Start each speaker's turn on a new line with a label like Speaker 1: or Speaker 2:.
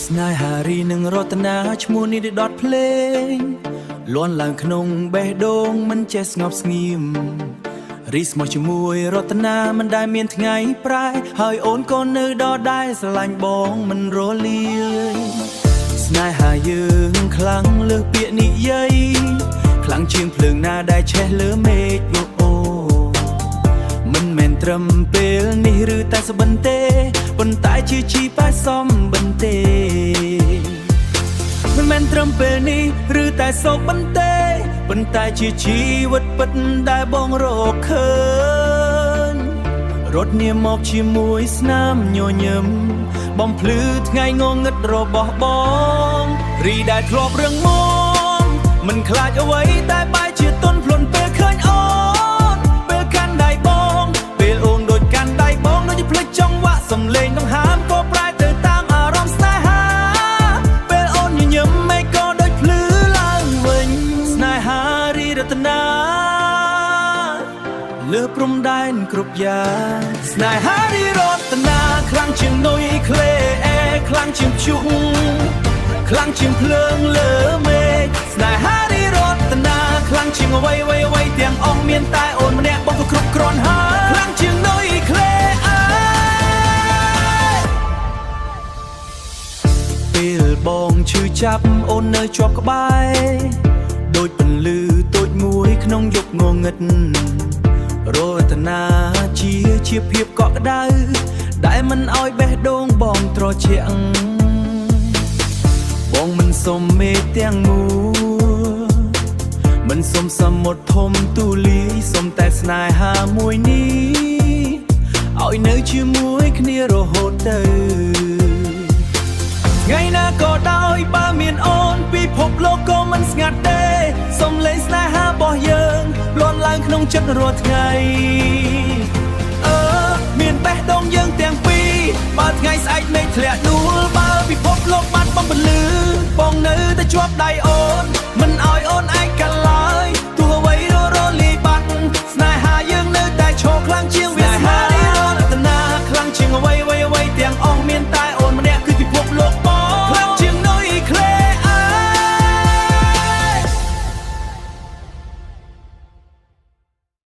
Speaker 1: ស្នេហារីនឹងរតនាឈ្មោះនេះដុតភ្លេងលន់ឡើងក្នុងបេះដូងមិនចេះស្ងប់ស្ងៀមរីស្មោះជាមួយរតនាមិនដែលមានថ្ងៃប្រែហើយអូនក៏នៅដដែលស្រឡាញ់បងមិនរលាយស្នេហាយើងខ្លាំងលើសពាក្យនិយាយខ្លាំងជាងភ្លើងណាដែលឆេះលើមេឃអូមិនមែនត្រឹមពេលនេះឬតែសបន្ទេប៉ុន្តែជាជីប៉ែសំបន្ទេមិនមែនត្រឹមពេលនេះឬតែសោកបន្ទេប៉ុន្តែជាជីវិតពិតដែលបងរកឃើញរត់នាមកជាមួយស្នាមញញឹមបំភ្លឺថ្ងៃងងឹតរបស់បងរីដែលធ្លាប់រឿងមកមិនខ្លាចអ្វីតែបែរជាទន់ភ្លន់ពេលឃើញអូនពេលកាន់ដៃបងពេលអូនដូចកាន់ដៃបងដូចជាភ្លេចចង្វាក់សំឡេងដង្ហើមក៏ប្រែទៅតាមអារម្មណ៍ស្នេហាពេលអូនញញឹមមេឃក៏ដូចភ្លឺឡើងវិញស្នេហារីរតនាលើព្រំដែនគ្រប់យ៉ាងស្នេហារីរតនាខ្លាំងជាងនុយក្លេអេខ្លាំងជាងជុំខ្លាំងជាងភ្លើងលើមេឃស្នេហារីរតនាខ្លាំងជាងអ្វីទាំងអស់មានតែអូនម្នាក់បងក៏គ្រប់គ្រាន់ហើយខ្លាំងជាងនុយក្លេអេពេលបងឈឺចាប់អូននៅជាប់ក្បែរដូចពន្លឺតូចមួយក្នុងយប់ងងឹតរតនាជាភាពកក់ក្ដៅដែលមិនឲ្យបេះដូងបងត្រជាក់បងមិនសុំមេទាំងមូលមិនសុំសមុទ្រធំទូលាយសុំតែស្នេហាមួយនេះឲ្យនៅជាមួយគ្នារហូតទៅថ្ងៃណាក៏ដោយបើមានអូនពិភពលោកក៏មិនស្ងាត់ទេសុំលេងស្នេហារបស់យើងលាន់ឡើងក្នុងចិត្តរាល់ថ្ងៃមានបេះដូងយើងទាំងពីរបើថ្ងៃស្អែកមេឃធ្លាក់ដួលបើពិភពលោកបាត់បង់ពន្លឺបងនៅតែជាប់ដៃអូន